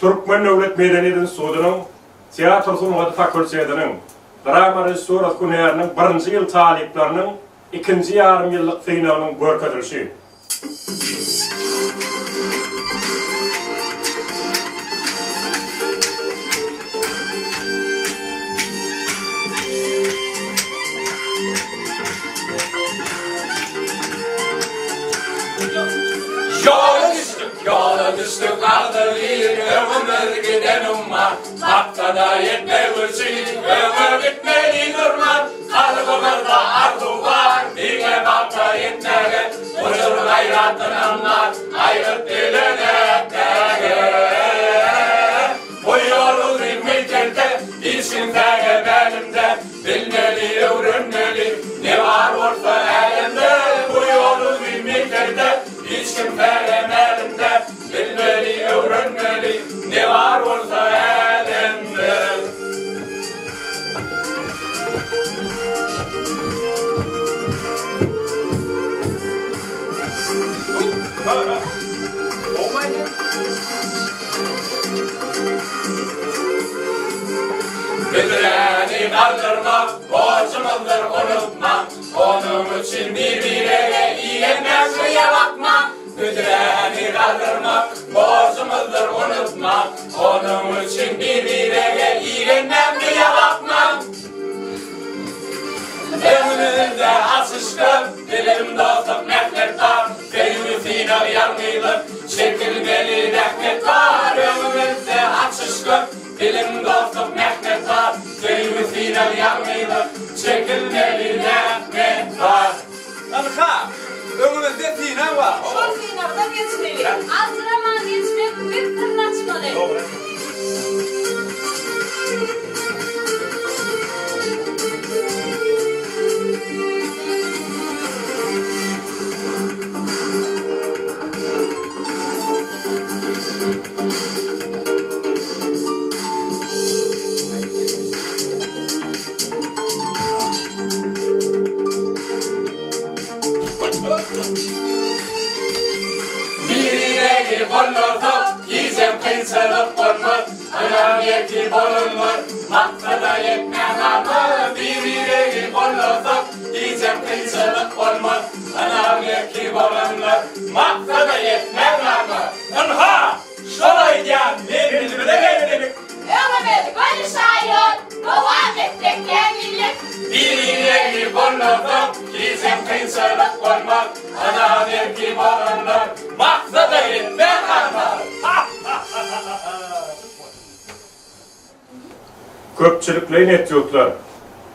Türkmen Devlet Medeniyeti Suudynyň Teatr Sunmagy Fakültetiniň drama rejissur hünäriniň 1-nji ýyl talipleriniň 2-nji ýarym ýyllyk finalynyň görkezilişi. Yola düştük aldı bir ömür giden umma Haktada yetmeyecek ömür gitmeli durma Kalbimizde arzu var bir bakta yetmeli Huzur gayratın anlar ayrıp diline Bu yolu bilmekte içimde benimde Bilmeli öğrenmeli ne var orta elimde Bu yolu bilmekte içimde elimde Bilmeli öğrenmeli ne var orta elimde Bildireni kaldırma, borcumuzdur unutma Onun için birbirine iğrenmezliğe bakma Bildireni kaldırma, borcumuzdur unutma Onun için birbirine iğrenmezliğe bakma Önümüzde asışkım, dilim dostum mehmet var Benim final yanlıylık, çekilmeli nefret var Önümüzde asışkım, dilim dostum mehmet var Benim final yanlıylık, çekilmeli nefret var Anka, önümüzde final var. Şol finalda geçmeli. Antrenman geçmek büyük tırnaçmalı. Doğru. Birine bollurdu, yiyeceğim kıyısılık olmaz Anam yeki bolunmur, maktada yetmez ama Birine bollurdu, yiyeceğim kıyısılık olmaz Anam yeki bolunmur, maktada yetmez ama Anha, şolay diyen ne bildi de geldik. Ömrümüz gönül şair, devam ettik kendiliği. Birine bollurdu, yiyeceğim kıyısılık olmaz Anam yeki bolunmur, maktada yetmez ama Köpçülükleyin etýükler.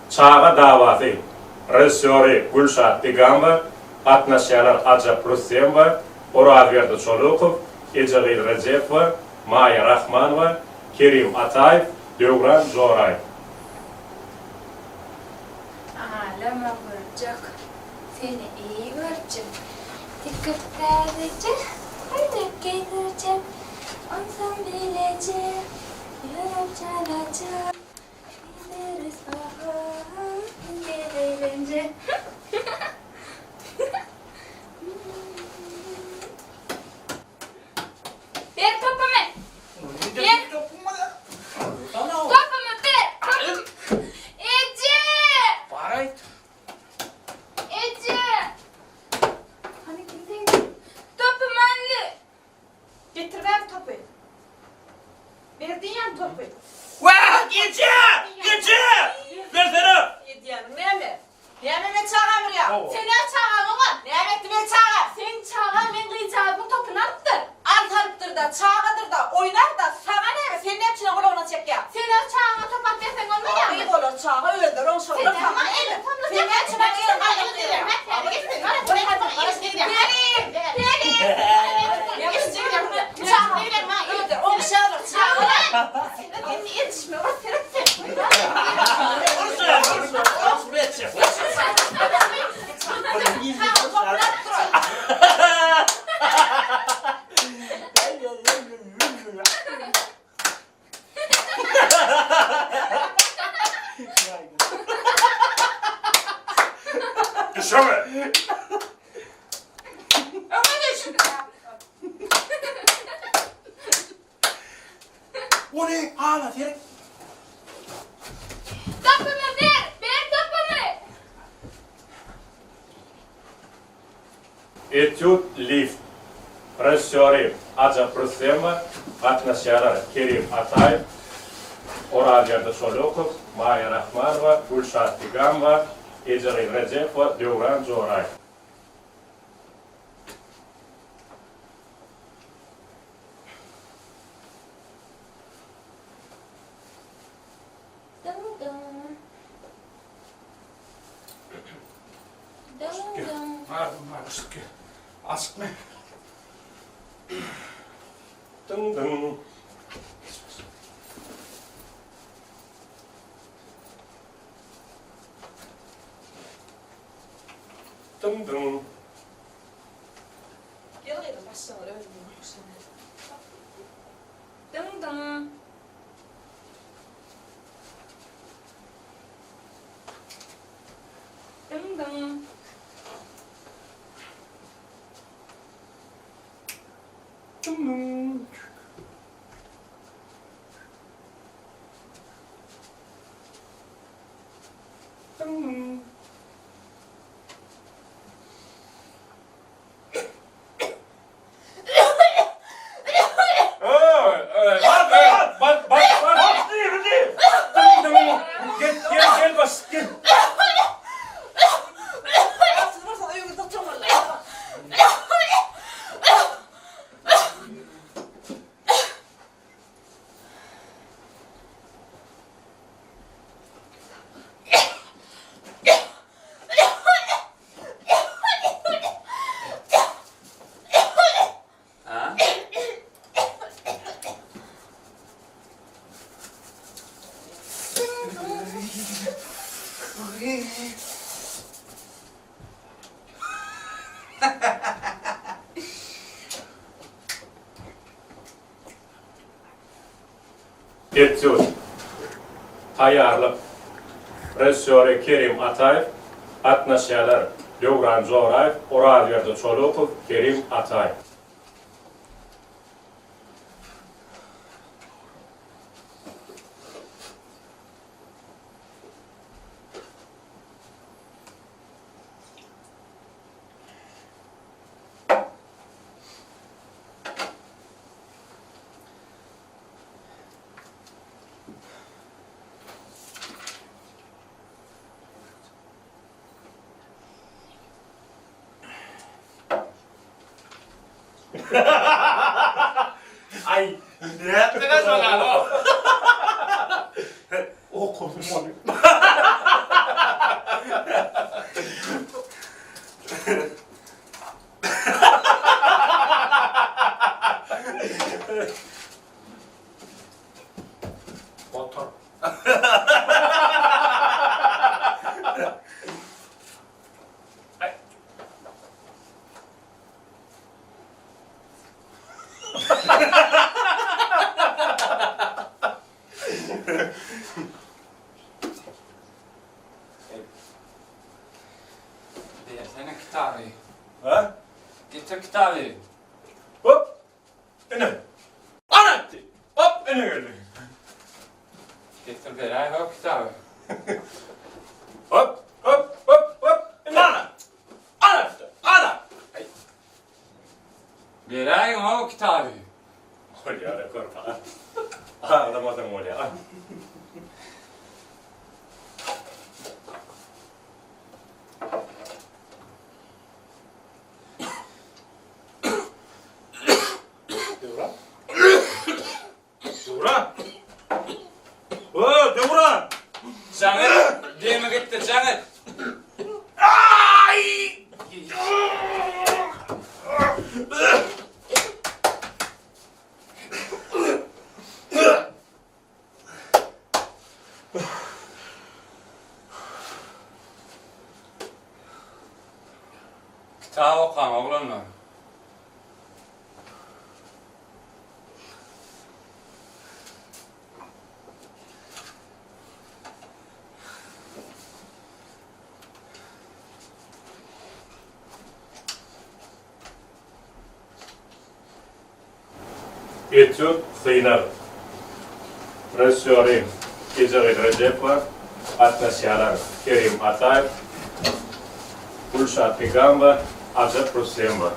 Çağa davasy. Rejissöri Gülşat Bigamova, atnaşýarlar Ajap Rusyemova, Orazberdi Çolukow, Ejegil Rejepow, Maya Rahmanowa, Kerim Ataýew, Döwran Joraýew. Alama vuracak, seni iyi vuracak. Dikkat edecek, örnek gelecek. Ondan bilecek, yarım çalacak. Gideriz aha, gelince. Ver topumu. Ver. Topumu ver. Ece. Parayt. Ece. Hani gidin. Topumu anne. Getir ver topu. Verdin ya topu. Vah, gece! Gece! Versene. Yediyanım ne mi? Ne çağırır ya? Oo. Seni çağırır oğlum. Ne etti beni çağır? Sen çağır ben kıyacağız bu topunu attır. Artalıktır da çağırır da oynar da sana ne? Senin hepsine gol oynayacak ya. Seni çağır top at desen olmuyor ya. İyi olur çağır öyledir on şurada. Tamam evet. Senin hepsine gol oynayacak. Yetişme o senin. Düşeme! O ne? Hala Ferit. Topumu ver! Ver topumu! Etüt Liv. Rejissöri Aca Prusema, Atnaşyarar Kerim Atay, Oradyarda Solokov, Maya Rahmanova, Gulşat Tigamova, Eceri Recep ve Devran Zoray. Dum dum. Dum dum. Var sıkı. Asık mı? Dın dın. Dın dın. Gel gel başına öyle Dum dum. Dum dum. Dın dın. Dın dın. Gel bas gel. Sınırsan öyle tutulmalı. Ha? Etüt. Tayarlık. Rejissöri Kerim Atay, Atnaşyalar Devran Zoray, Oradyarda Solokov, Kerim Atay. Ay. Ne yaptınız bakalım? O konuşmadı. Otur. Senin kitabı. Ha? Getir kitabı. Hop. Ene. Anattı. Hop ene geldi. Getir ver o kitabı. Hop hop hop hop. Ene. Anattı. Ana. Ver o kitabı. Ol ya da korpa. Ağlamadan ol ya. Devran. Devran. Oo Devran. Canır. Demi gitti canır. Kitap okan oğlanlar. Etüt Sıynar. Rejissöri Geceri Recepova, Atnasyalar Kerim Atayev, Gulşat Pegamba, Azat Ruslemova.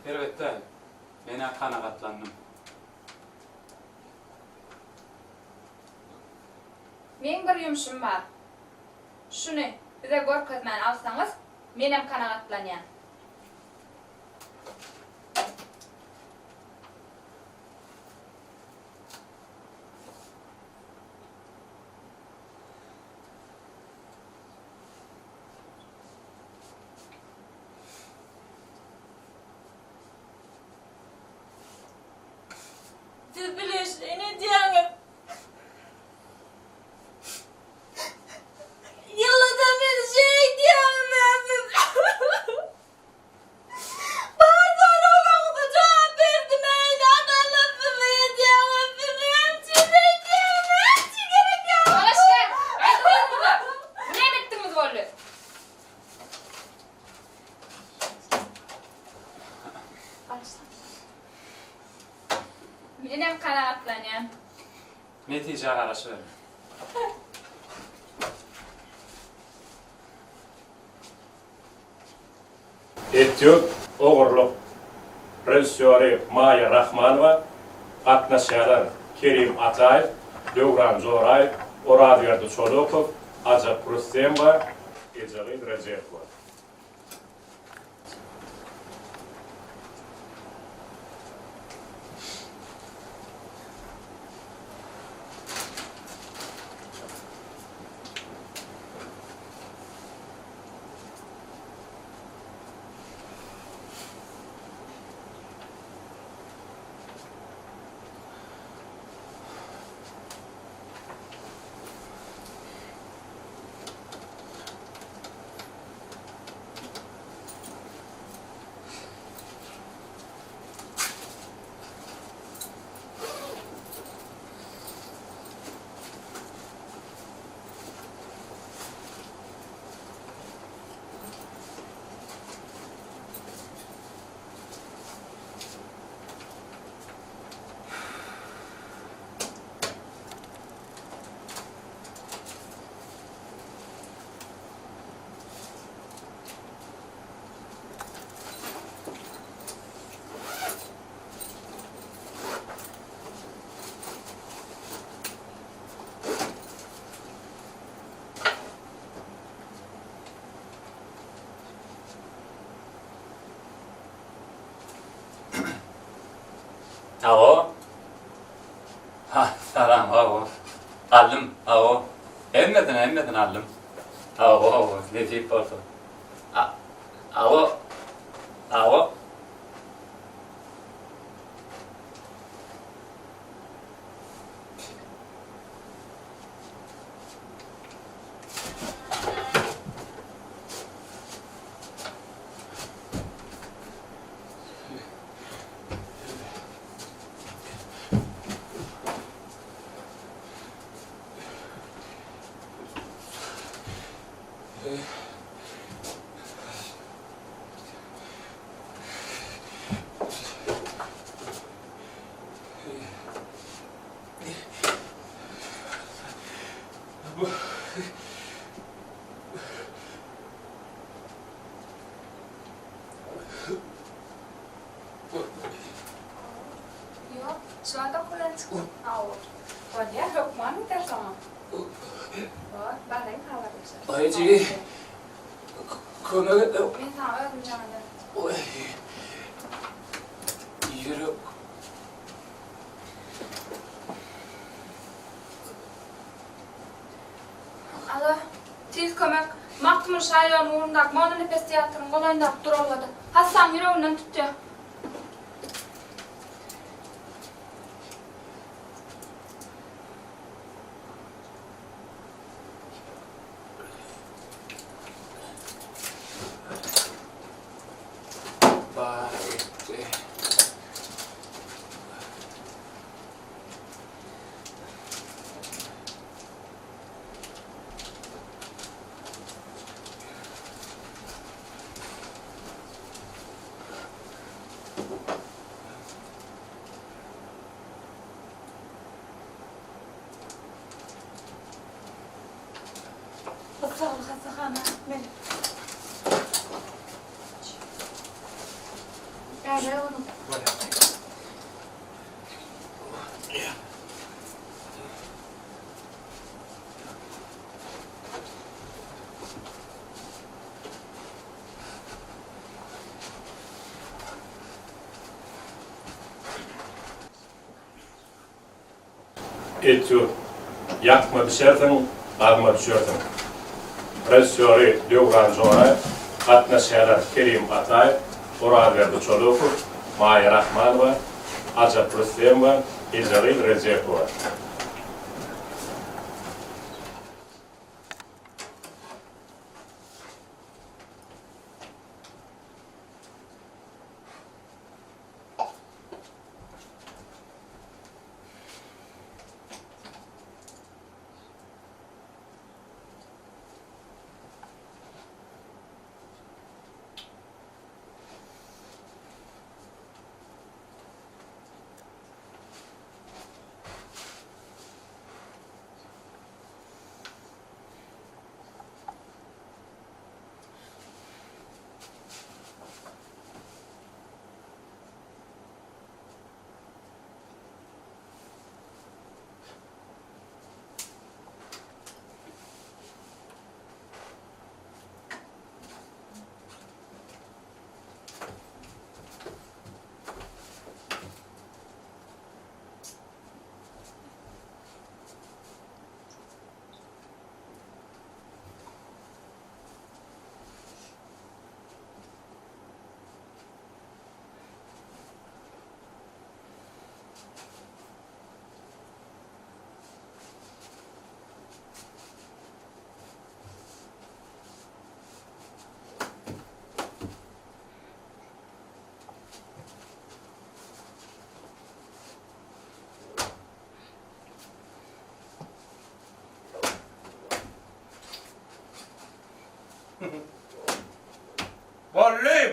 Elbette, ben kanatlandım. Men bir yumuşum var. Şunu bize görkezmen alsanız, menem kanagatlanyan. Siz biliyorsunuz ne diyorum? Yıllardan beri şey diyorum ben. Pardon oğlum da cevap verdim. Adalım ne diyorum? Ben çiğneyeceğim. Ben çiğneyeceğim. Arkadaşlar, aydınlayın burada. Bu ne emettiniz oğlu? Menem kanagatlanyan. Netice karşı. Etiyop Oğurluk Rejissöri Maya Rahmanova, Atnasyalar Kerim Atayev, Dövran Zorayev, Oradyardı Çolokov, Azat Ruslemova, Geceri Recepova. Alo. Ha, selam, alo. Alım, alo. Emmedin alım. Alo, ne deyip oldu? Alo. Alo. olur. Konya hükman eder sana. Bak, baren kalırsın. Dayıcı. Kömek et. Ben sana özüm canım. Oy. Yürü. Allah, tiz kömek. Maktumur şayon uğrundak, moda nefes tiyatrın kolayındak duruladı. Hasan yüreğinden tutuyor. Bari. Sağ ol Hasan. Yani onu. Etü yakma düşersin, alma düşersin. Rejissörü Dövran Zora, Atnaşehir'e Kerim Atay, Oraverdi Çolukov, Maya Rahmanova, Acap Rüstemova, İzaril Recepova.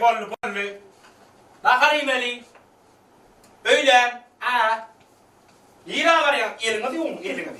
Bollu. Naharim eli. Öyle. Ha. Yira var ya, eline diyorum, eline.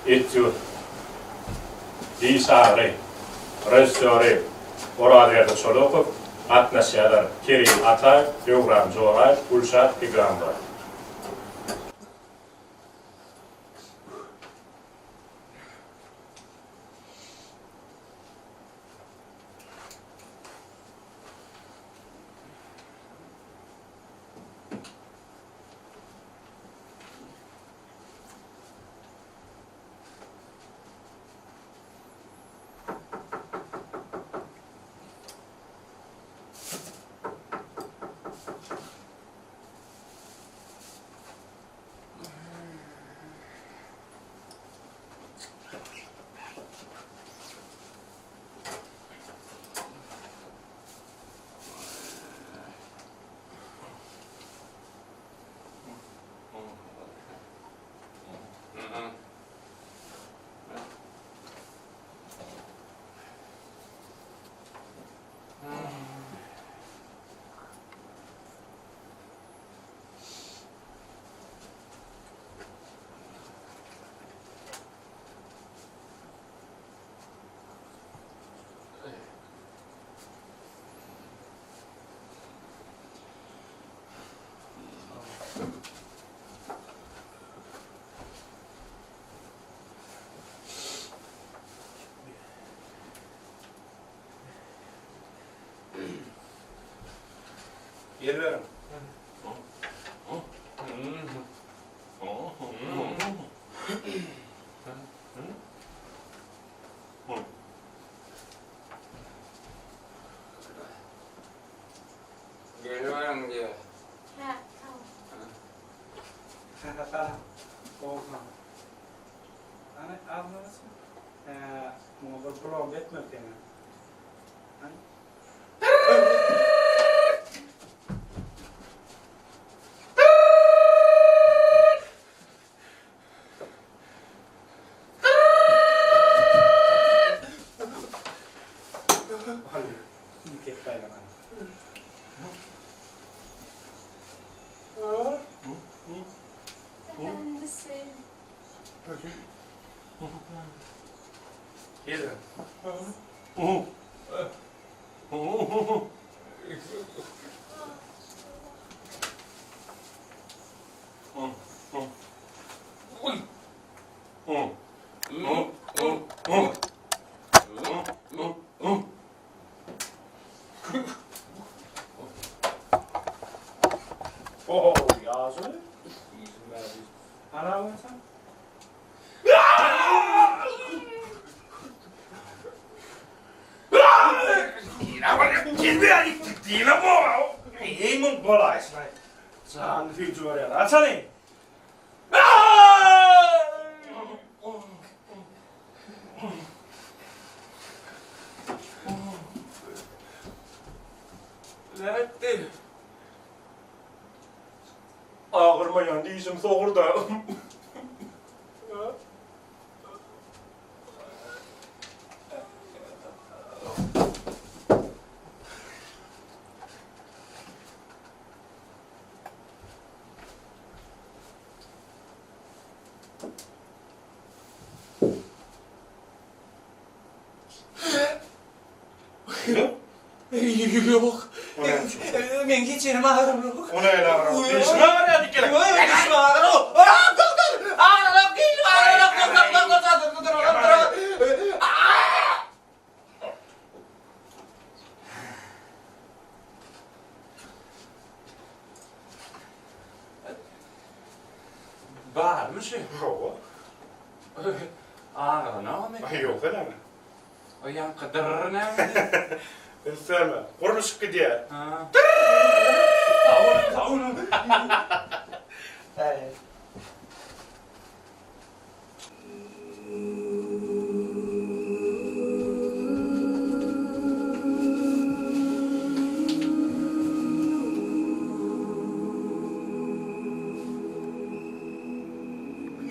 Etü Disari, Rejissörü Oraverdi Çolukov, Atnaşehir'e Kerim Atay, Dövran Zora, Gülşat İgramova. Geliyorum. Geliyorum diyor. Ha, tamam. Korkma. Hani anlarsın. Mobil blog etme beni. Hani? Efendisi. Geliyorum. Oh, ja, zo. Ana mı sen? Ei mun polais näin. Saan hytsuoria ratsani. Leventtin. Ağırmayan değilsin soğurda. Yok. Ben geçerim ağrım yok. O ne lan? Dişini ağrıyor dikene. Dişim ağrıyor. Doktor! Ağrım geliyor. Ağrım doktor. Var mı şey? Yok. Ağrına mı? Yok öyle mi? O yan kadar ne? İstemem. Konuş gidiyor. Ha. Evet.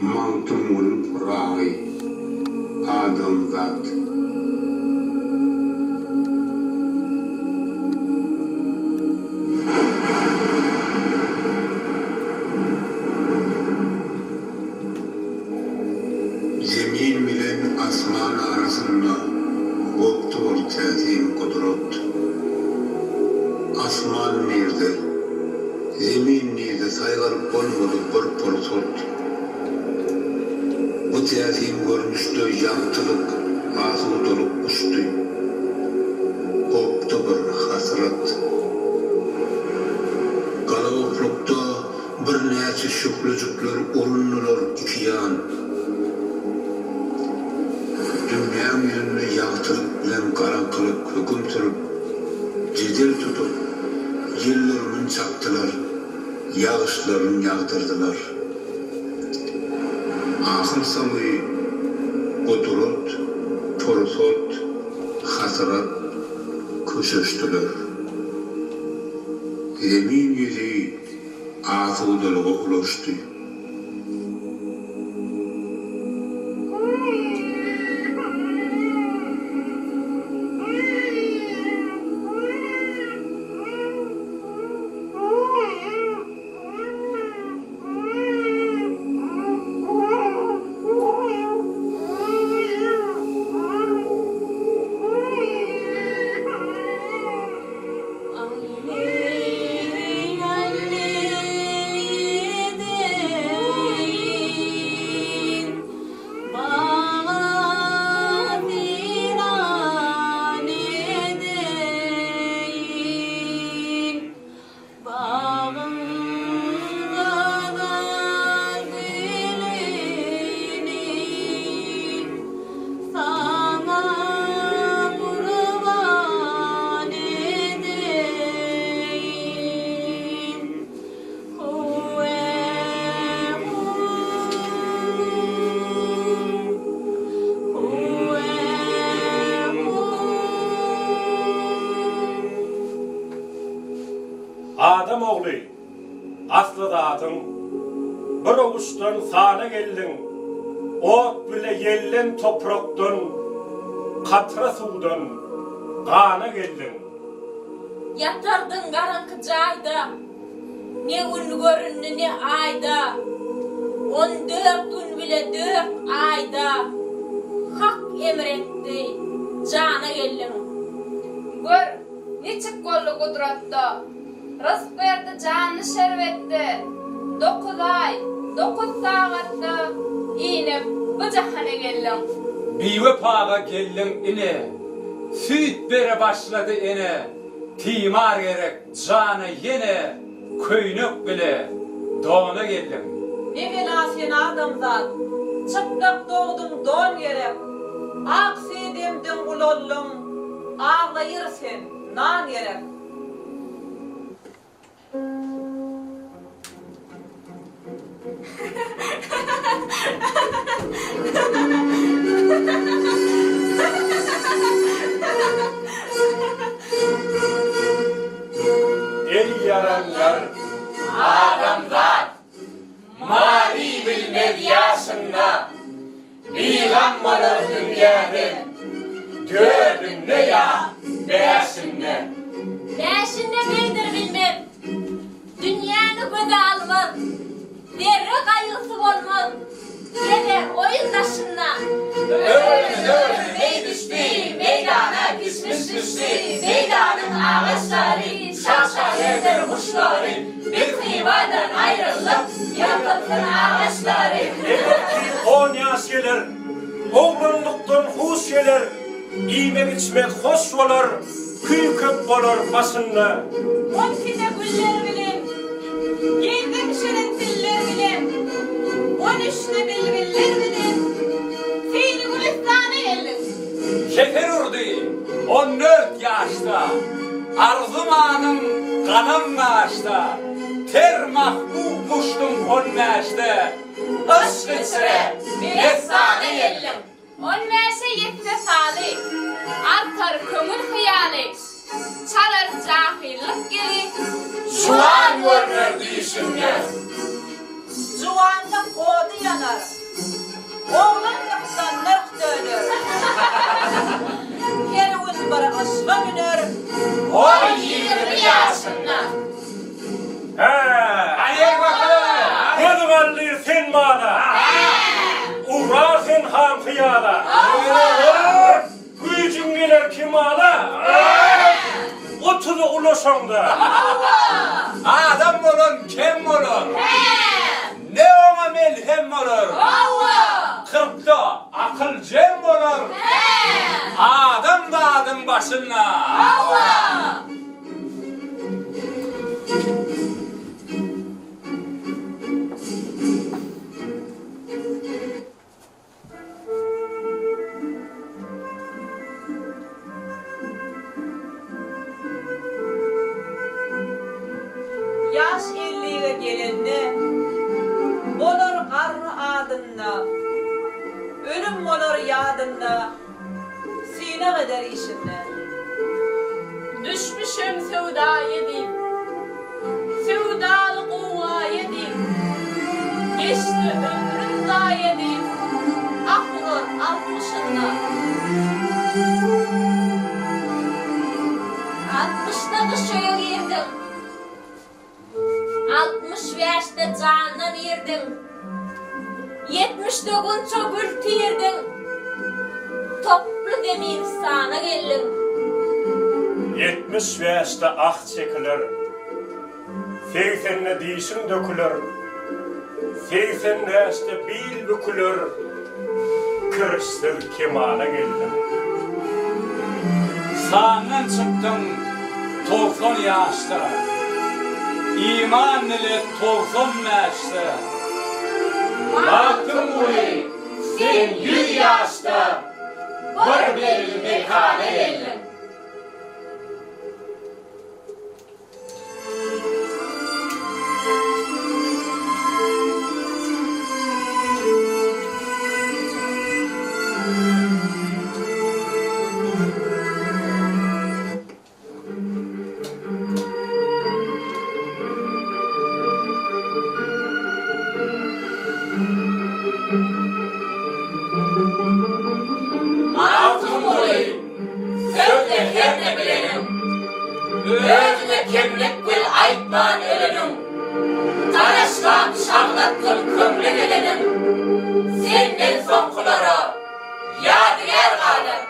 Mantumul rahi Adam zat Zemin bilen asman arasında Koptur tezim kudret Asman nerede Zemin nerede saygarıp olmadı bir porsot Bu tezim görmüştü yaktılık Asudoluk uçtu Koptu bir hasret Kalabalıkta bir neyse şükrücükler urunlular iki yan Dünya yüzünde yaktılık bilen karanlık hüküm sürüp Cedel tutup yıllarını çaktılar Yağışlarını yağdırdılar Ahır samı Kudret, Torsot, Hasrat köşeştiler Zemin yüzü Asudoluğa ulaştı Anne uçtan sana geldin. Ot bile yellen topraktan, katra sudan kana geldin. Yatardın garankıcayda, ne gün görünü ne ayda. 14 gün bile 4 ayda, hak emretti, cana geldin. Gör, niçik gollu kudratda. Rızk verdi, canını şervetti. 9 ay, 9 saatte iğne bıcahane geldim. Biwe paga gelin ine. Süt bere başladı ine. Timar gerek canı yine. Köynük bile doğuna geldim. Ne bela sen adamzat, çıplak doğdun don yere. Aksi demdin ulollum, ağlayırsın nan yere. El yaranlar, Adamlar mali bilmez yaşında bilan olur dünyanın gördün ne ya beşinde. Beşinde neydir bilmem, dünyanı göze almaz, zerre kayısı olmaz, gene oyundaşında. Öğren ney düştü meydana pişmiş düştü meydanın ağaçları şaşalıdır kuşları bir kıymadan ayrılıp yakılsın ağaçları. Elbette 10 yaş gelir, oğlanlıktan huş gelir, İymek içmek hoş olur, kıy köp olur basınla. 12'de güller bilim, 7'de pişirin tiller bilim, 13'te bilbiller bilim, seni Gülistan'a geldim. Şeker urdu 14 yaşta. Arzumanım kanım naşta. Ter mahbub kuştum 10 yaşta. Aşk içre bir efsane geldim. 15'e yetme salik, artar kömür hıyali. Çalar cahillik geli. Şu an görünür düşünce. Juvanlık odu yanar, oğlanlıktan nırk dönür. Kerevin bara aşka biner, 20 yaşında. Hayır bakalım. Gözüm allir sen mağda, uğrar sen ham hıyada. Gücün gelir kim ağla, otuzu ulaşanda. Adam olun, kim olun? Ne ona melhem olur? 40'ta akıl cem olur. Adam da adım başına. yaş 50'ye gelende, olur karnı adında, ölüm olur yadında, sine kadar işinde. Düşmüşüm sevdaya deyip, sevdalı kuvaya deyip, geçti ömrüm zaya deyip, aklın 60'ında. 60'da kışaya girdim, 65'te candan yerdim, 70'de günçe gül tiyirdim, toplu demir sana geldim. 70 yaşta ah çekilir, 80'le dişin dökülür, 80 yaşta bil bükülür, kırıştır kemana geldim. Sağından çıktım 90 yaşta. İman ile 90 yaşta. Baktım burayı sen 100 yaşta. Var bir mekana geldim. etman ölünüm. Taraşlan şahlattın kömle gelenim. Senden sonkulara yadigar kalır.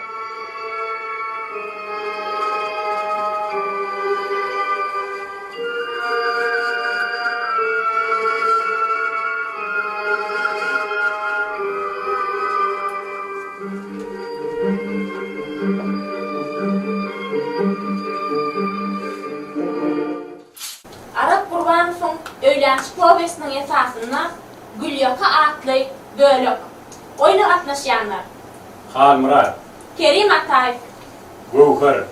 Arap Kurbanov'un Öýlençi powestiniň esasynda Gülýaka atly bölük oýna gatnaşýanlar. Halmurat, Kerim Ataýew, Gowhar,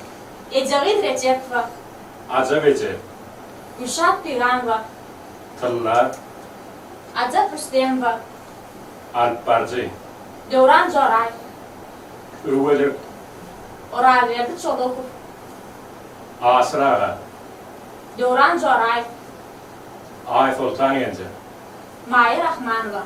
Ejagit Rejepow, Ajab Ece, Gülşat Pygamber, Tıllar, Ajat Rüstember, Alp Barjy, Döwran Joraýew, Öweli, Oraberdi Çolokow, Asır Ağa, Döwran Joraýew, Ay Sultan Gence, Maýer Rahmanowa.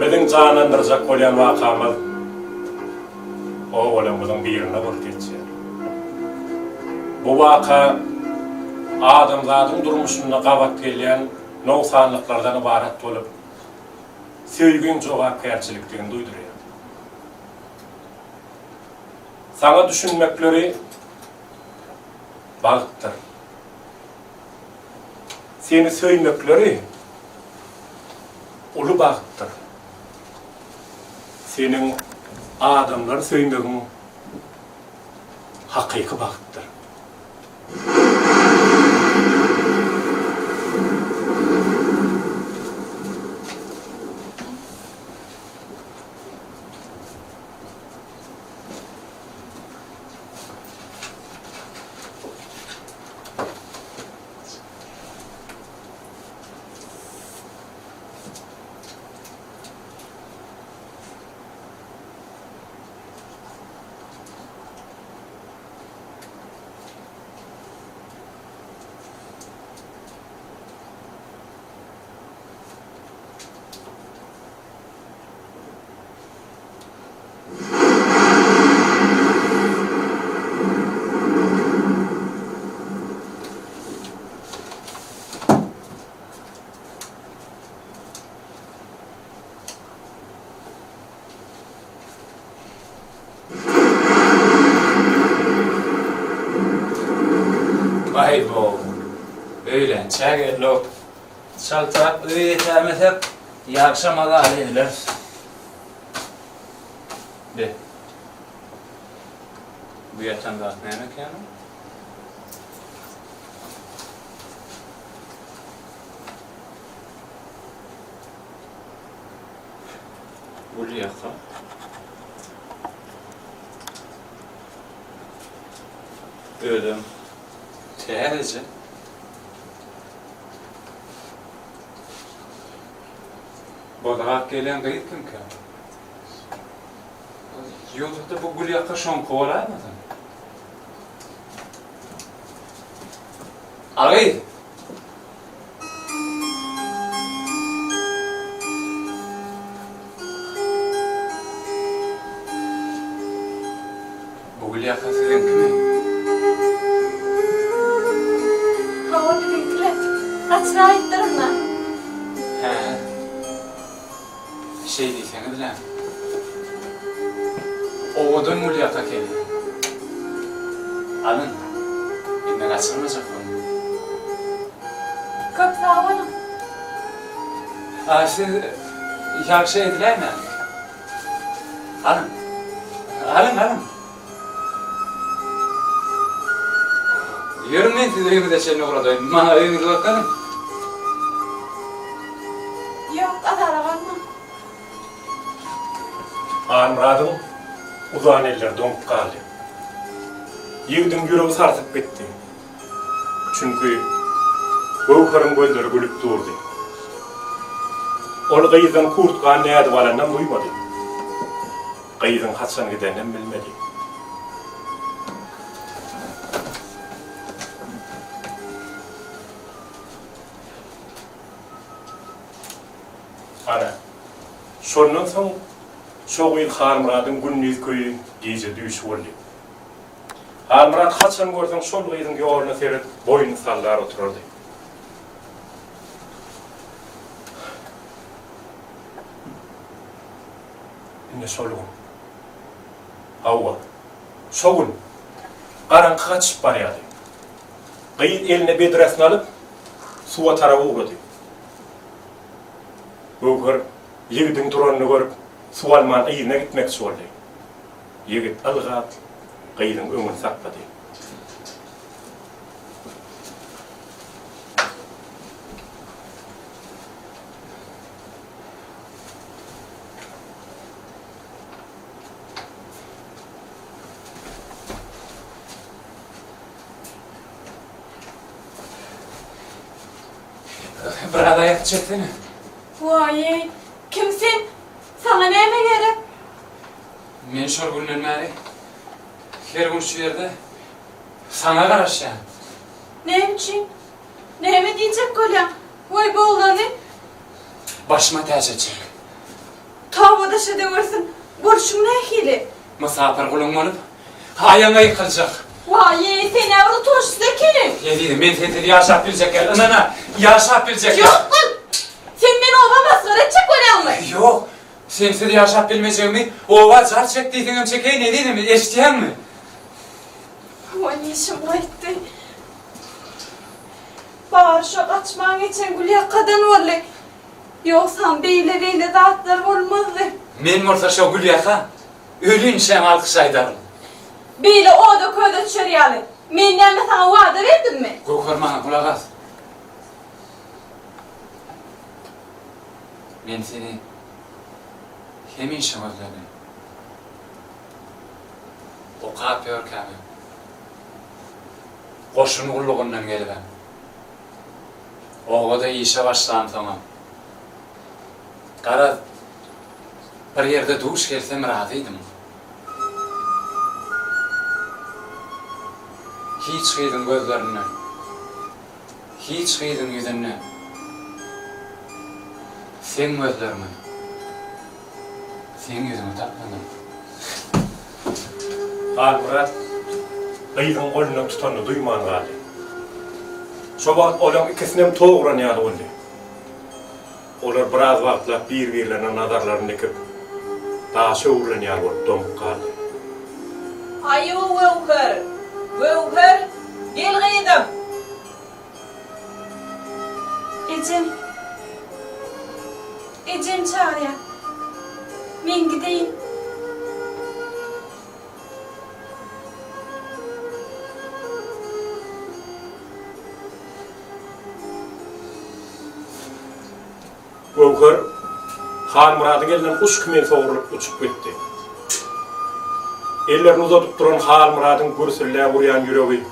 Biziň canandyrjak bolýan wakamyz o bolamyzyň birine bolup geçýär. Bu waka adamzadyň durmuşyna gabat gelýän noksanlyklardan ibarat bolup, söýgün jogapkärçilikdigini duýdurýar. Sana düşünmekleri bagytdyr. Seni söýmekleri uly bagytdyr. Senin adamlar söýmegiň hakyky bagytdyr. Vay bo. Öýlençi gelip çaltak öýetemesek ýakşamaga alýarlar. Be. Bu ýatan zat näme eken? Gülýaka. Ödüm. Täze. Bodarak gelen gaýt kimkä? Ýolda bu Gülýaka şonky bolarmydy? Agay. Bu Gülýaka sen kim? Hawada bekle. Kaçra aýtdyrma. He. Şey diýseňiz bilen. Owadan Gülýaka keldi. Alın. Indi gaçyrmajak onu. Köp sağ olun. Siz ýakşy edilermi? Alın. Alın. Yürüm men siz öýüňizde çelme guradaýyn. Mana öýüňize bakanyň. Yok, adara barma. Anmuradyň uzan eller döňüp galdy. Ýigdiň ýüregi sarsyp gitdi. Çünki Gowharyň gözleri gülüp durdy. Ol gyýdan kurtgan näde balandan duýmady. Gyýdyň haçan gidenden bilmedi. Ana, şondan soň şo gyýy Harmuradyň günnüz köýü gije düýşüp boldy. Harmurad haçan görseň şol gyýdyň ýolyna serip boyun sallar oturardy. Ne şolgun. Awwa. Şogun. Garaňkyga çykyp barýardy. Gyýy eline bedresini alyp suwa taraba ugrady. Gowhar ýigdiň duranyny görüp suwalman ýyna gitmekçi boldy. Ýigit algat gyýdyň öňüne saklady. Biraz ayak çektin. Vay, kimsin? Sana näme gerek? Men şol günden bäri her gün şu ýerde sana garaşýan. Ne için? Näme diýjek bolýan? Vay bollany. Başyma täze çek. Tawada şedewersin. Görüşüň nähili? Musafir gulun bolup haýanga ýykyljak. Vay, sen näwiri toşsa kelim? Ýedi, men seni ýaşap biljek el. Ana, ýaşap biljek. Yok lan! Sen beni ova masgara etjek bolýanmy? Yok. Sen seni ýaşap bilmejegmi? Owa jar çek diýdiňem çekeý, ne diýdim? Eşitýänmi? Vay, işim gaýtdy. Bar şo gaçmaň geçen Gülýakadan boly. Ýoksa beýle zatlar bolmazdy. Men bolsa şo Gülýaka ölünçem alkyş aýdarym. Beýle oda köýde düşerýäli. Men näme sana wada berdimmi? Gowhar maňa kulak as. Men seni hemişe özledim. O kapıyor kami. Koşun ulluğundan gelibem. Oğda işe başlam tamam. Kara bir yerde duş gelsem razıydım. Hiç kıydın gözlerinden. Hiç kıydın yüzünden. Sen gözlerimi. Sen yüzümü takmadın. Harmurad gyýdyň golunyň tutany duýman galdy. Şo wagt olaň ikisinem togranýar boldy. Olar biraz wagtlap bir-birlerine nazarlaryny dikip daha şöwrenýär bolup donup galdy. Ayo Gowhar. Gowhar, gel gyýdym. Ecem çağırýar. Men gideýin. Gowhar Harmuradyň elinden kuş kimen sowrulyp uçup gitdi. Ellerini uzatyp duran Harmuradyň gürsülle urýan ýüregi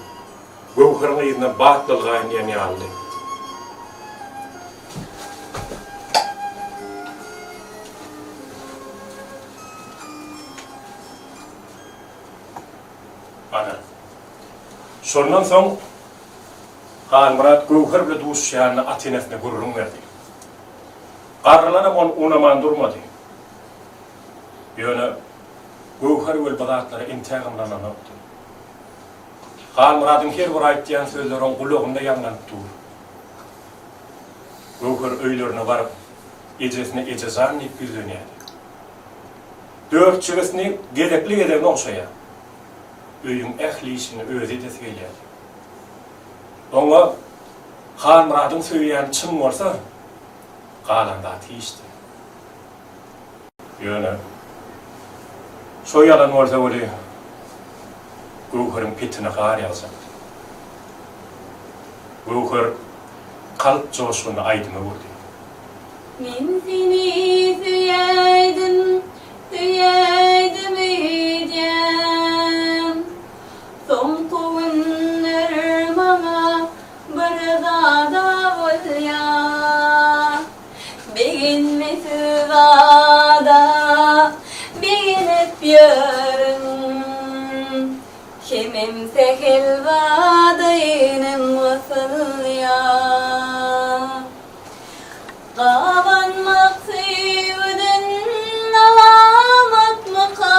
Gowharyň ýüzüne batdylgaýyn ýanýaldy. Ana. Şondan soň Harmurad Gowhar bilen duşýanyny atenesine gurulun berdi. Qarralana on unaman durmady. Ýöne Gowhar wel badatlara intihagymlananypdy. Harmuradyň her bir aýtýan sözleriň gulagynda ýanlanyp dur. Gowhar öýlerine baryp ejesine ejezan diýip güzlenýär. Dört çygysny gerekli edegine oňşaýar. Öýüň ähliýişini özi de söýler. Oňa Harmuradyň söýýäni çyn bolsa, galanda tiýişdi. Ýöne şo ýalan bolsa boly Gowharyň petine gar ýalsak. Gowhar kalp joşuny aýdyma gurdy. Men seni süýäýdim, süýäýdim edýän. Soň ya. Beginme süvada, beginip yörün. Kimimse helvada yenim vasıl ya. Qavanmak sevdin, alamak mıka.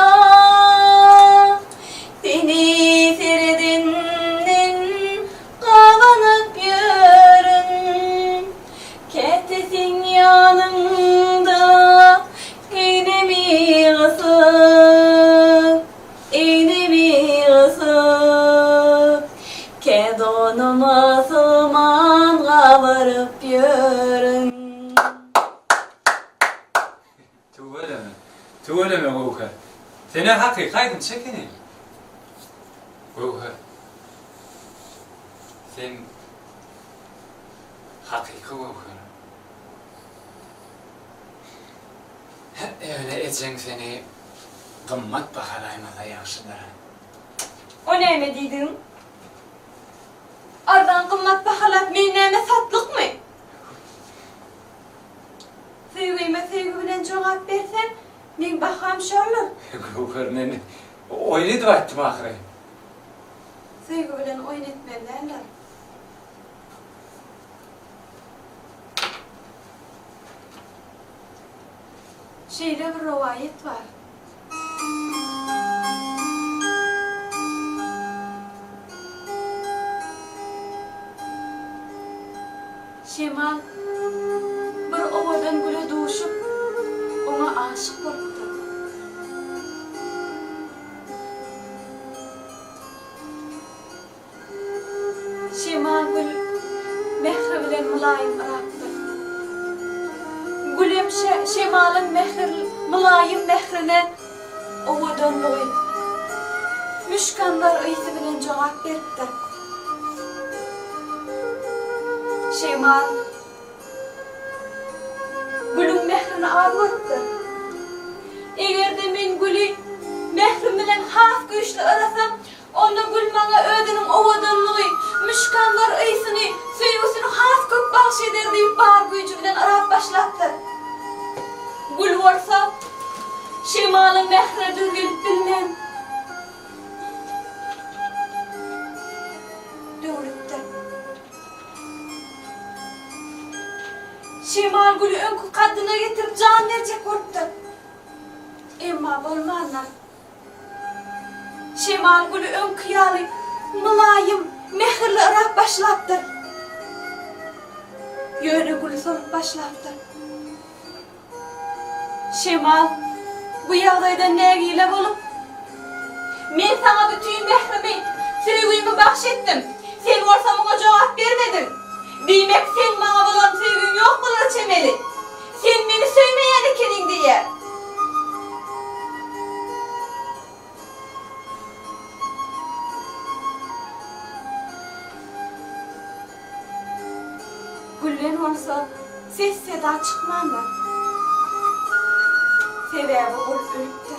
Seni serdinden qavanıp yörün. Ketesin yanında, eynemi ısık, eynemi ısık. Kedonuma sığman qavarıp yörün. Tuğuleme Gauhar. Seni hakikaten çekini. Gauhar. Sen hakika Gauhar. Öyle edeceksin seni kımmat bahalaymaza yaxşıdır. O neyme diydin? Ardan kımmat bahalap meyneme satlık mı? Sevgime sevgi bilen cevap versen, men bakam şarlar. Gauhar meni oynadı battım ahire. Sevgi bilen oynatmazlar. Şeyde bir rivayet var. Şemal bir ovadan güle doğuşup ona aşık oldu. Şemal gül mehri bilen mülayim araktı. Gülüm Şemal'ın mülayim mehrine ovadan doydu. Müşkanlar ıysı bilen cevap verdi. Şemal gülün mehrini arvurdu. Eğer de men gülü mehrim bilen haf güçlü arasam, onda gül bana ödünün ovadanlığı, müşkanlar ıysını, süyüsünü haf köp bahş eder deyip bağır gücü bilen arap başlattı. Gül varsa Şemal'ın mehre dürgülüp bilmem. Dürgülüptü. Şemal gülü önkü kaddına getirip can verecek oldu. Emma bolmanlar. Şemal gülü önkü yalı, mülayim, mehirli ırak başlattı. Yönü gülü sorup başlattı. Şemal, bu yağdayda negiyle bulup, men sana bütün mehrimi, sevgimi bahşettim. Sen varsam ona cevap vermedin. Demek sen bana olan sevgin yok mudur çemeli? Sen beni sevmeyen ikenin diye. Güllen olsa ses seda çıkmanda. Sebebi olup ölüptü.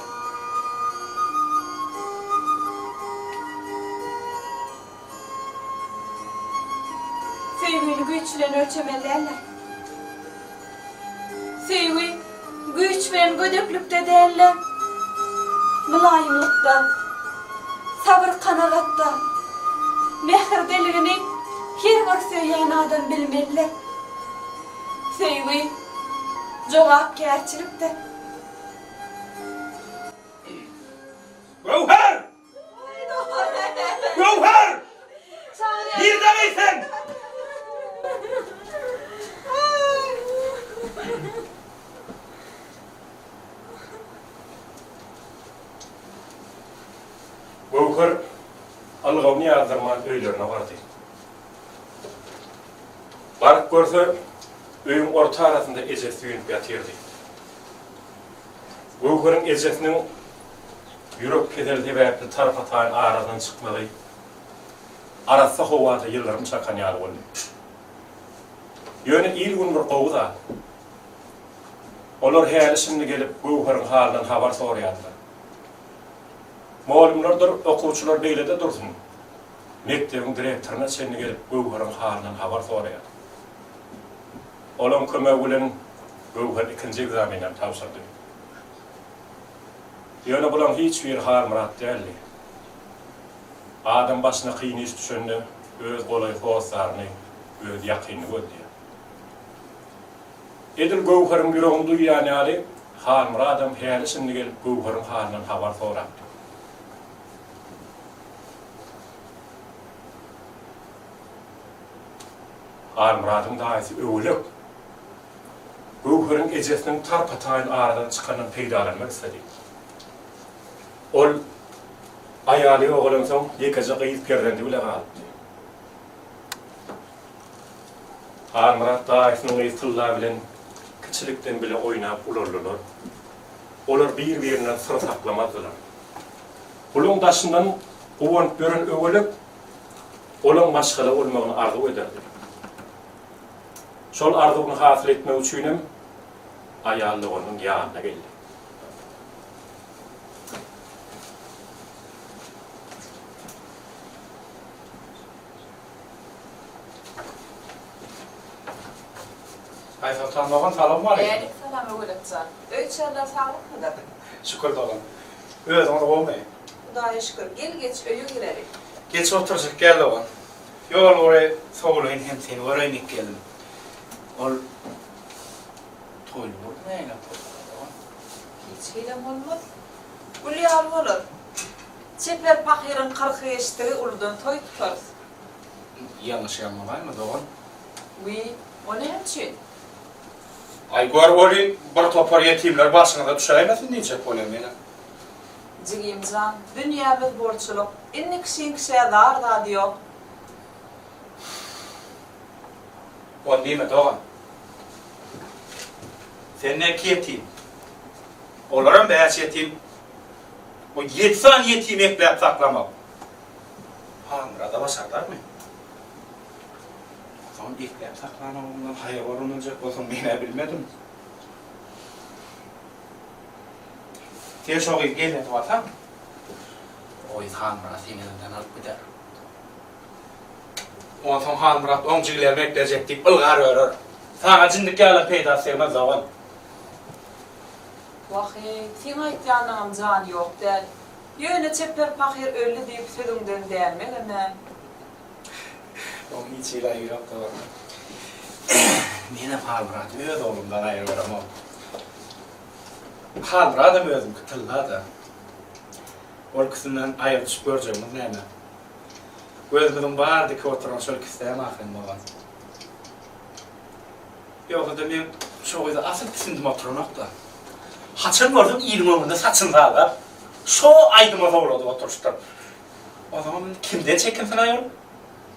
Sevgili güçlerini ölçemelerler. Sevgi güç ve gödüklükte değerler. Mülayimlikte, sabır kanagatta, mehir deliğini her var söyleyen adam bilmeliler. Sevgi cevap gerçilikte. Gauhar! Gauhar! Neredeysen? Gauhar alğavni yazdırman öylerine vardı. Barıp görse öyün orta arasında ecesi yünüp yatırdı. Gauhar'ın ejesinin yürek kedeldi ve bir tarafa tağın aradan çıkmadı. Arası hovada yıllarım çakan yalı oldu. Yönü iyi gün bir qovu da. Onlar heyali şimdi gelip Gauhar'ın halinden haber soruyordular. Muallimlerdir, okuvchilar beyle de dursun. Mektebin direktoruna seni gelip Gauhar'ın halinden haber soruyor. Olan kömek bilen Gowher ikinci egzaminem tapşyrdy. Ýöne bulan hiç bir harmrat däldi. Adam başyna kıyın iş düşende öz golay hosaryny, öz ýakyny gördü. Edil Gowher'in ýüregini duýýan ýaly harmra adam häli şimdi gelip Gowher'in halyny habar sorapdy. Harmradyň daýysy öwlük. Gowher'in ejesiniň tarpataýyn aradan çykanyny peýdalanmak istedi. Ol aýaly oğlan soň ýekaja gyýyp perdendi bile galdy. Harmrat daýysynyň ýytyllar bilen kiçilikden bile oýnap ularlar. Olar bir-birinden sır saklamadylar. Bulun daşyndan owant gören öwelek olan başgaly bolmagyny arzu ederdi. Şol arzuny hasyl etmek üçin aýaly onuň ýanyna geldi. Aysaltan doğan salam var ya. Ýa-ni salam öwletçe. Öýçerler saglypmydyr? Şükür doğan. Öz onu olmayı. Hudaýa şükür. Gel geç öýe girerik. Geç oturacak gel doğan. Yol oraya soğulayın hem seni oraya nik geldim. Ol toylu oldu ne eyle doğan. Hiç hilem olmaz. Ulýar bolar. Çepler pahyryň 40 ýeşdiri uldan toy tutarys. Yanlış yapmalar mı doğan? Wy, o ne üçin? Ay gör oli bir topar yetimler başına da düşeremesin diyecek olayım yine. Jigimcan, dünýämiz borçluk. Inni kişiň kişiye dar da diýok. O değil mi doğan? Sen ne ki yetim? Olarım beyaz yetim. O yetsan yetim ekleyip saklamak. Hamurada başarlar mı? O zaman ekleyip saklanamamdan hayır olunacak olsun beni bilmedim. Sen şu gün gelin vatan. O hamura seni elinden alıp gider. O zaman hamura oncugiler bekleyecektik, ılgar örür. Sana cindik yalan peyda sevmez zaman. Wahy, sen aýtýanyň jany ýok däl. Ýöne çepler pahyr öldü diýip sözüňden dälmegene. Onun hiç ilahi yok da var. Mene halbrat, öz oğlumdan ayrılırım o. Halbradım özüm kıtılla da. Ol kısımdan ayrı düşüp göreceğimiz neyme. Gözümün bağırdı ki oturan şöyle kisteyem aferin babam. Yok da ben şu oyda asıl kısımdım oturunak da. Haçın gördüm iyiliğin önünde saçında da. Şu aydıma zorladı oturuştum. O zaman kimden çekinsin ayol?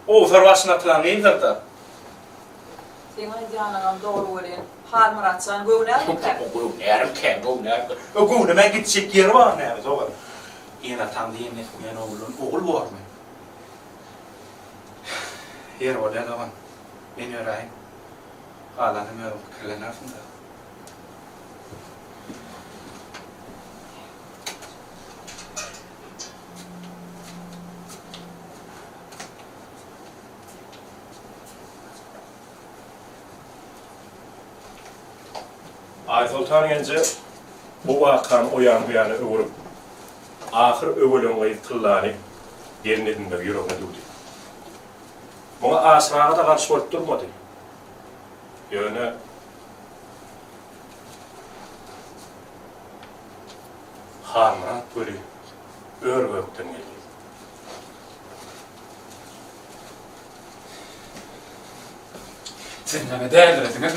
O farvaşına atılan neydir da? Sen aýtýanyň dogry bolen. Harmratçan göwnälikler. O närim ken, o närim. O göwnäme gitjek ýeri bar näme zogar. Ýene tam diýen etmeýän ogul barmy? Ýer bolan agan. Men ýöräýin. Galanyň ýörüm kirlenärsin da. Aysultan ence bu wakan oyan ýany öwürüp ahyr öwelüňe ýytyllany derininde ýüregine dugdy. Muňa asraga da garşy bolup durmady. Ýöne harmrat böyle örgökden geldi. Sen näme däldiresin mi?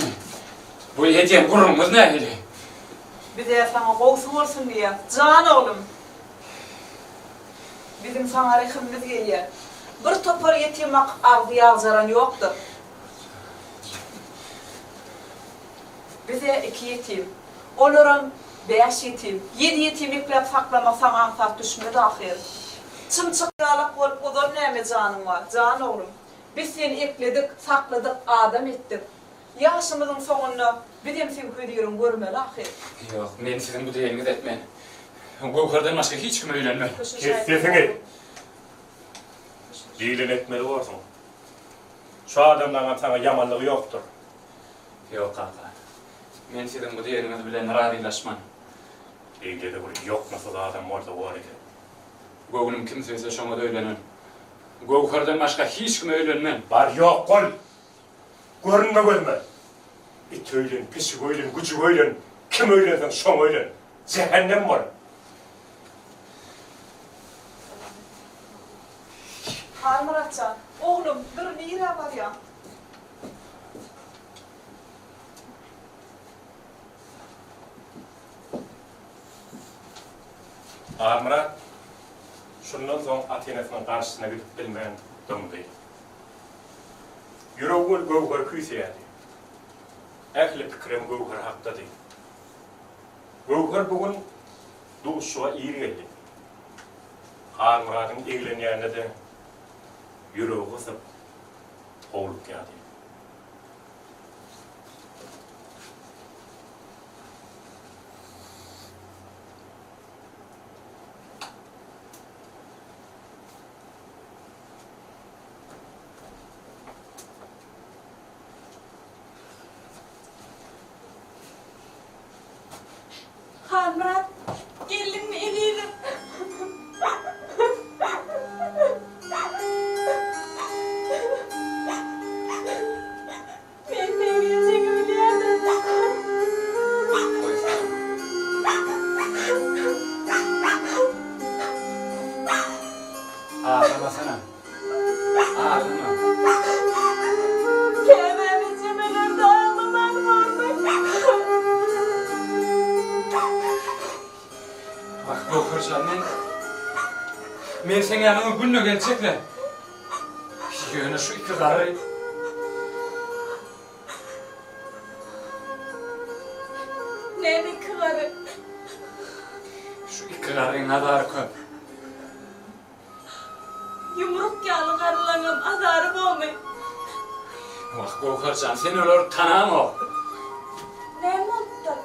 Bu ýetýän gurrumyz nähili? Bir de sana gowsy bolsun diýe. Jan oğlum. Bizim sana rehimimiz gelýär. Bir topar ýetimak agdy ýagjaran ýokdur. Bize 2 yetim. Olaram 5 yetim. 7 yetim eklep saklamak sana ansat düşmedi ahir. Çımçık ýalak bolup odan näme janyň var? Jan oğlum. Biz seni ekledik, sakladyk, adam etdik. Yaşımızın sonuna bizim sen köýdürin görmeli ahir. Yok, men sizin bu diýeniňiz etmen. Gowherden başga hiç kim öýlenme. Kesseňi. Diýilen etmeli bolsun. Şu adamdan sana yamanlygy ýokdur. Yok kaka. Men sizin bu diýeriniz bilen razylaşman. Eýlede bir yok nasıl adam orada var edi. Gowunum kimsese şoňa öýlenen. Gowhardan başga hiç kim öýlenmen. Bar yok kol. Görünme gözme. İt öýlen, pisi öýlen, gücü öýlen. Kim öýlensen şoň öýlen. Cehennem var. Muratcan, oğlum dur nire var ya. Murat, şundan soň Atenesiniň karşysyna gidip bilmeýän döňdi. Ýüregol gowhar küýseýärdi. Ähli pikirim gowhar hakdady. Gowhar bugün duşsuga ýeri geldi. Murat'ın eglenýände de ýüregi gysyp howlup geldi. Murat, gelin mi elirim? Ben sevgileceğim öyle yerden. Ağlamasana. Ağlama. Kememeciğim ben orada ağlamam varmak. Bak Gowharcan men sen ýanyňa günne geljekle. Ýöne şu iki gary. Nemi kıvarı? Şu iki garyň adary köp. Yumruk yağlı karılanım azarı boğmayı. Bak Gowharcan sen olar tanama. Ne mutlu.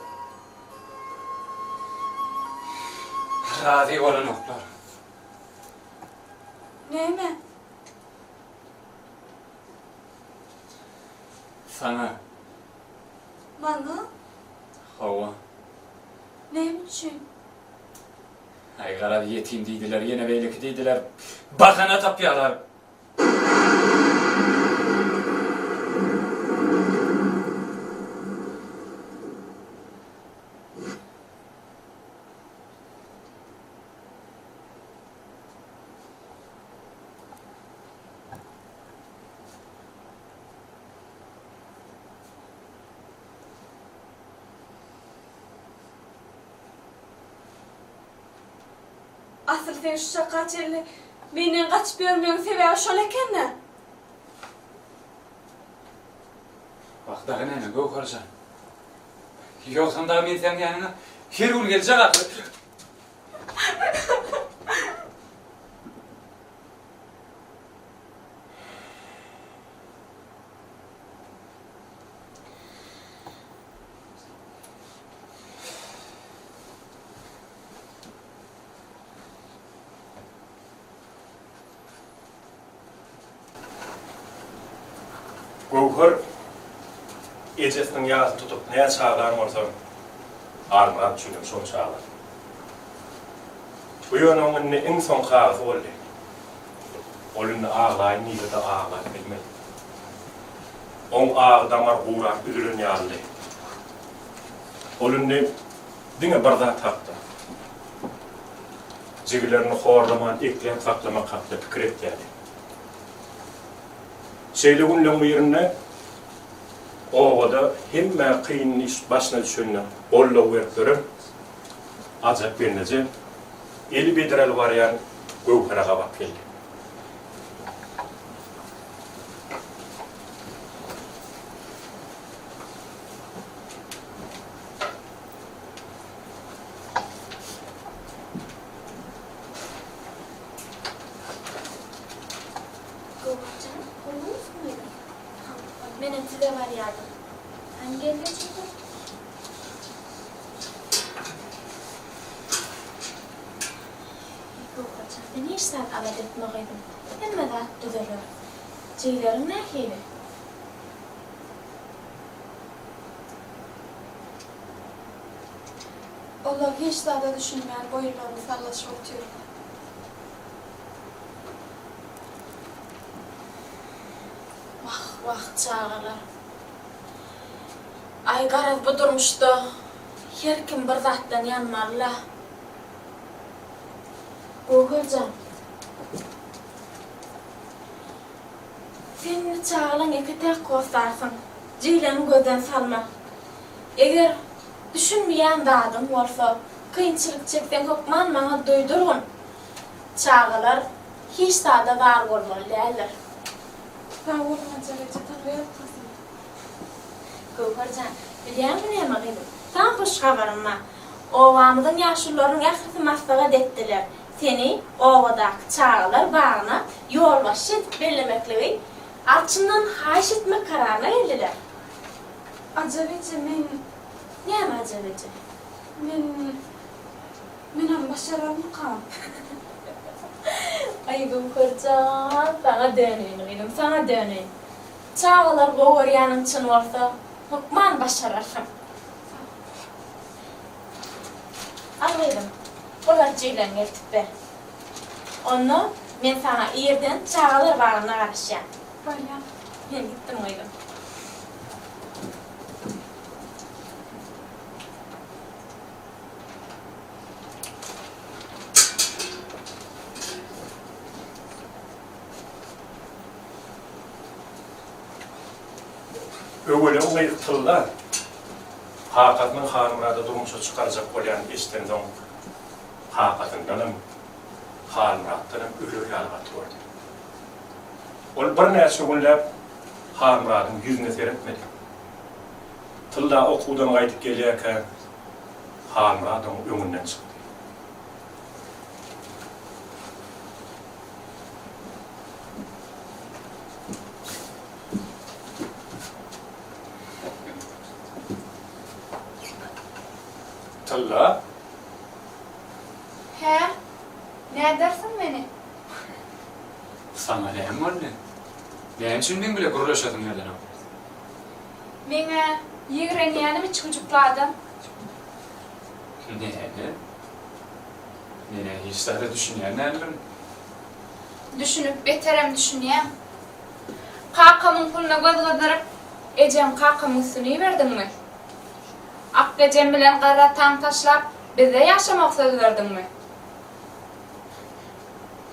Razy bolan oklar. Neyme? Sana. Bana? Hawa. Neyim için? Aygara yetim diýdiler, ýene beýleki diýdiler. Bakana tapýarlar. Asıl sen şu şakaçerli benden kaçıp görmeyen sebebi şol ekenne. Bak dağı näme Gowharcan. Ýoksa da men sen ýanyňa her gün geljek akly. Gowhar ejesiniň ýazyny tutup näme çağlan bolsa Murat çüňem şoň çağlan. Bu ýöne iň soň gazy boldy. Olyny ağlaýyn ýa-da ağlaýyn bilmedi. Oň ağdamar gurak üzülün ýaly. Olyny diňe bir zat tapdy. Jigilerini horlaman, ekleýän saklamak hakda pikir etdi. Şeýle günleň ýerine owada hemme kıyın iş başına düşenler olla uýerdirim. Ajap berneje eli bediral barýan Gowhara bak geldi. Gowharcan, olmaz mıydı? Benim size var yardım. Hangi evde çıktı? Gowharcan, ben hiç sen alet etmeydim. Hemme de düzelir. Ceylerim ne heyli? Onlar hiç daha da düşünmeyen boyunlarını sallaşıp oturuyor. Vah vah çağlar. Ay garaz bu durmuşda. Her kim bir zattan yanmarla. Goğurcan. Sen çağlan eke tek kostarsın. Ceylanı gözden salma. Eğer düşünmeyen dadın varsa, kıyınçılık çekten kokman bana duydurun. Çağlar hiç daha da var olmalı derler. Ben vurmaca ve tanrıya kızım. Goğurcan, biliyor musun ne mağıydım? Tam hoş haberim var. Ovamızın yaşlıların ahırtı maslağa dettiler. Seni ovadaki çağlar bağına yol başı bellemekleri, arçından haş etme kararına geldiler. Acabece Ne mi acabacı? men hem başararım kan. Ay Goğurcan, sana döneyim, sana döneyim. Çağlar Goğuryanın için olsa, hukman başarırım. Anlaydım. Olar Ceylan geltip be. Onu men sana yerden çağlar bağına karışacağım. Bayan. Ben gittim oydım. Öwelen gıýyktylar. Hakatnyň hanymrada durmuşa çykarjak bolýan eşden soň hakatyndanam hanymraddan ölür ýalgat gördü. Ol bir näçe günläp hanymradyň ýüzüne seretmedi. Tylda okuwdan gaýdyp gelýärken hanymradyň öňünden çykdy. Tylla, He? Ne dersin beni? Sana näme boldy? Näme üçin men bile gurulşadym nerden? Mene yigrenýänim hiç çocuklardan. Näme? Mene hiç daha da düşünýän nämedim? Düşünüp beterem düşünýän. Kakamın puluna göz gadarıp, ejem kakamın üstüne verdinmi? Akgecem bilen gara tam taşlap, bize yaşamak söz verdinmi?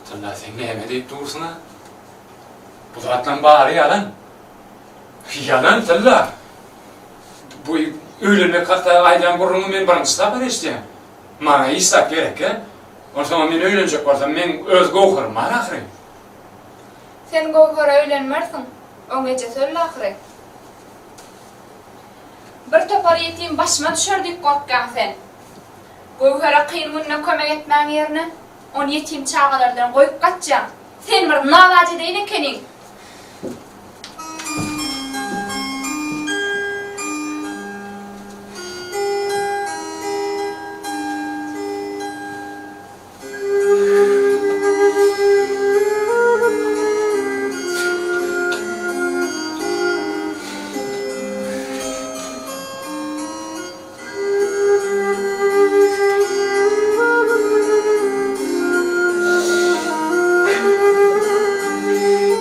Tylla sen näme diýip dursun ha? Bu zatlan bary yalan. Yalan Tylla. Bu öýlenmek hakda aýdan burunmy men birinçi bar eşdiýän. Mana isap gerek he? Orsama men öýlenjek bolsam men öz goýarym ahry. Sen Goğur'a öýlenmersin, o gece söyle ahire. Bir topar yetim başıma düşer diýip gorkkan sen. Goğur'a kıyın gününe kömek etmän ýerine, onu yetim çağalardan goýup gaçjan. Sen bir nalaje deýin ekenin.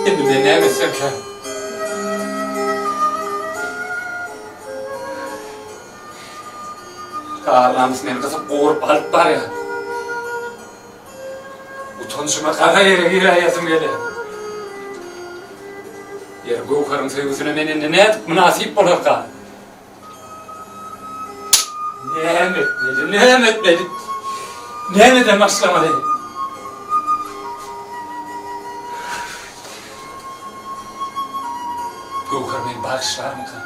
Endi men näme etsem ki? Karlamys meni gyzyp goýup alyp barýar. Utanjyma gara ýere ýaýasym gelýär. Ýer Goğarym sevgisine men endi näme münasip bolarka? Näme etmeli? Näme de başlamaly? Goğar meni bağışlarmyka?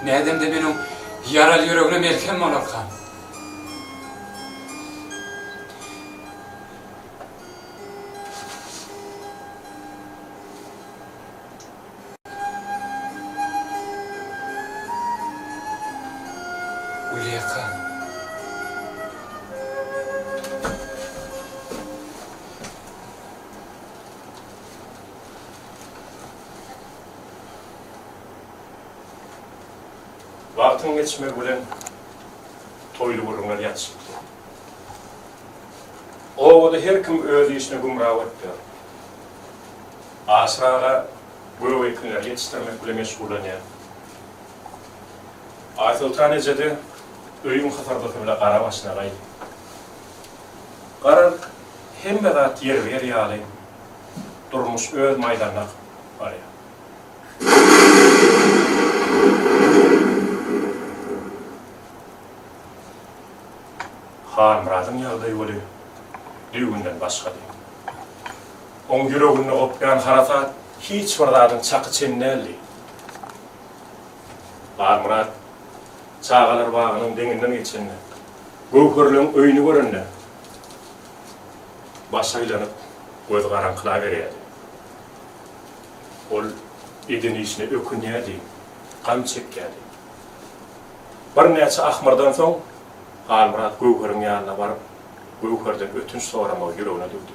Nädem de meniň yaraly ýüregine merhem bolarka? Uleka. Wagtyň geçmek bilen toylu burunlar yatsın. O da her kim öz işine gumrav etdi. Asraga bu ekinler yetiştirmek bile meşgulanýar. Aýsultan ejede öýün hatardyky bilen gara başyna gaýdy. Garar hemme zat yer ber ýaly. Durmuş öz maýdanyna barýar. Han Murad'ın ýagdaýy boli düýünden başga değil. Oň ýüreginde gopýan harasat hiç bir zadyň çaky çennäli. Han Murad çağalar bagynyň deňinden geçende, göwherliň öýüni görende başaýlanyp göz garaňkyla berýärdi. Ol edin işine ökünýärdi, gam çekýärdi. Bir näçe ahmardan soň Han Murad göwheriň ýanyna baryp, göwherden ötünç soramagy ýüregine döwdi.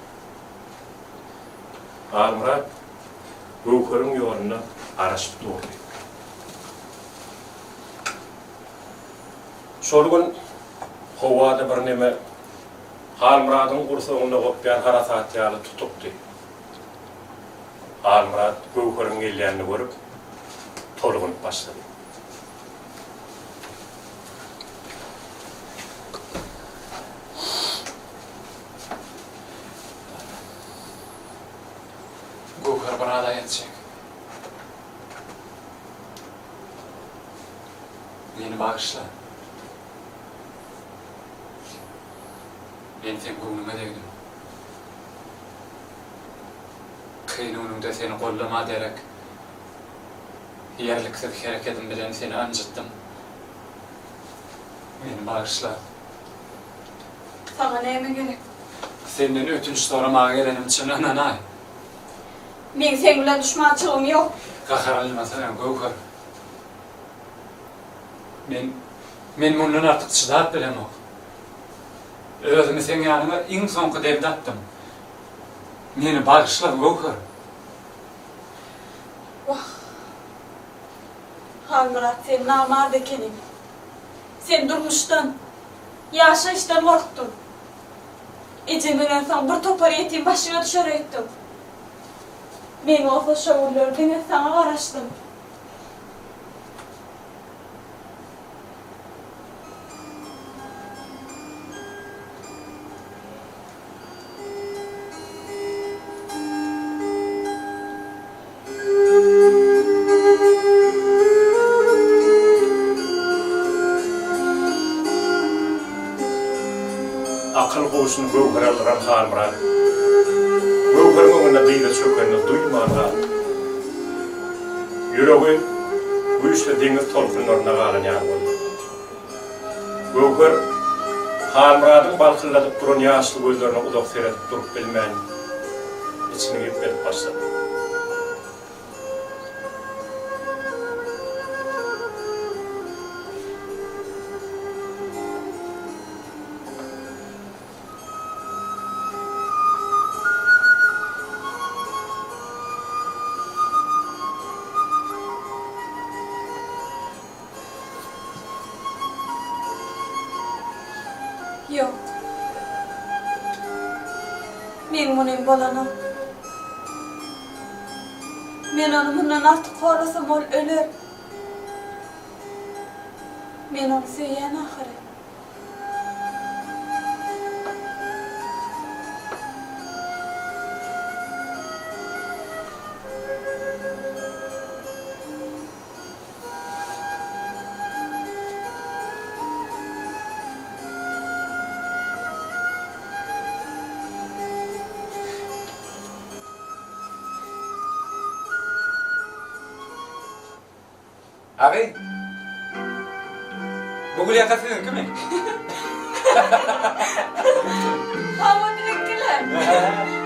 Han Murad göwheriň ýoluna araşyp durdy. Şol gün howada bir neme Han Murad'ın gursagyna gopýan harasat ýaly tutupdy. Han Murad göwheriň gelýänini görüp tolgunyp başlady. Göwher bana da ýetjek. Meni bagyşla. Men sen göwnüme degdim. Kynynynda seni gollama derek. Ýerliksiz hereketim bilen seni anjytdym. Meni bagyşla. Sana näme gerek? Senden ötünç soramaga gelenim üçin ananay. Men sen bilen düşmançylygym ýok. Gaharanlymasana Göwher. Men mundan artyk çydap bilemok. Özümi sen ýanyna iň soňky debde atdym. Meni bagyşla Göwher. Han Murad, sen namard ekenim. Sen durmuşdan, ýaşaýşdan gorkdun. Ejemden soň bir topar ýetim başyna düşer etdim. Men olsa şowurlardyň sana garaşdym. Akıl goşuny göwher aldyran Han Murad. Göwher goňuna beýle çökenini duýmaga. Ýüregi güýçli deňiz tolkunlaryna galanýar boldy. Göwher Han Muradyň balkylladyp duran ýaşly gözlerine uzak seretip durup bilmän içine gitmedi başlady. Yok. Men munym bolana. Men onu mundan artyk holasam ol öler. Men onu seýän ahyry. Abi. Bugün yakasın kimi? Hava direktiler.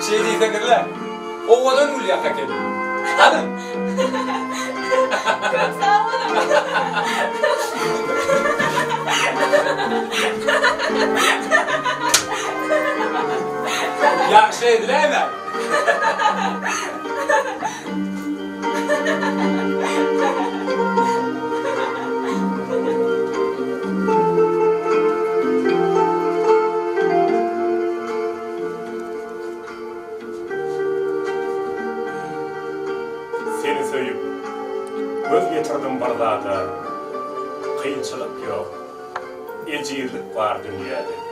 Şey diyecekler. Ovadan mı yaka geldi? Hadi. Çok sağ olun. Ya şey değil mi? kıyınçılık yok. Ecirlik var dünyada.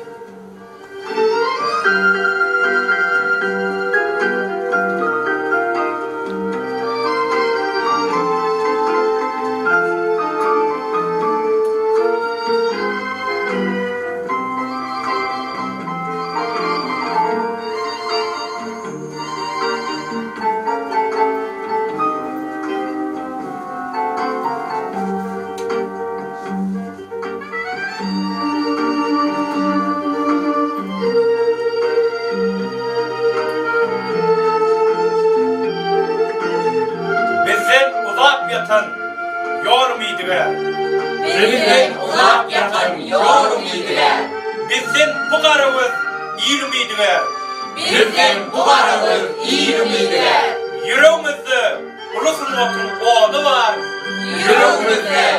Bizden uzak yatan yormaydılar. Bizden uzak yatan yormaydılar. Bizden bu karımız yürümeydiler. Bizden bu karımız iyirmiydiler. Yüreğimizde ulusun otun oğlu var. Yüreğimizde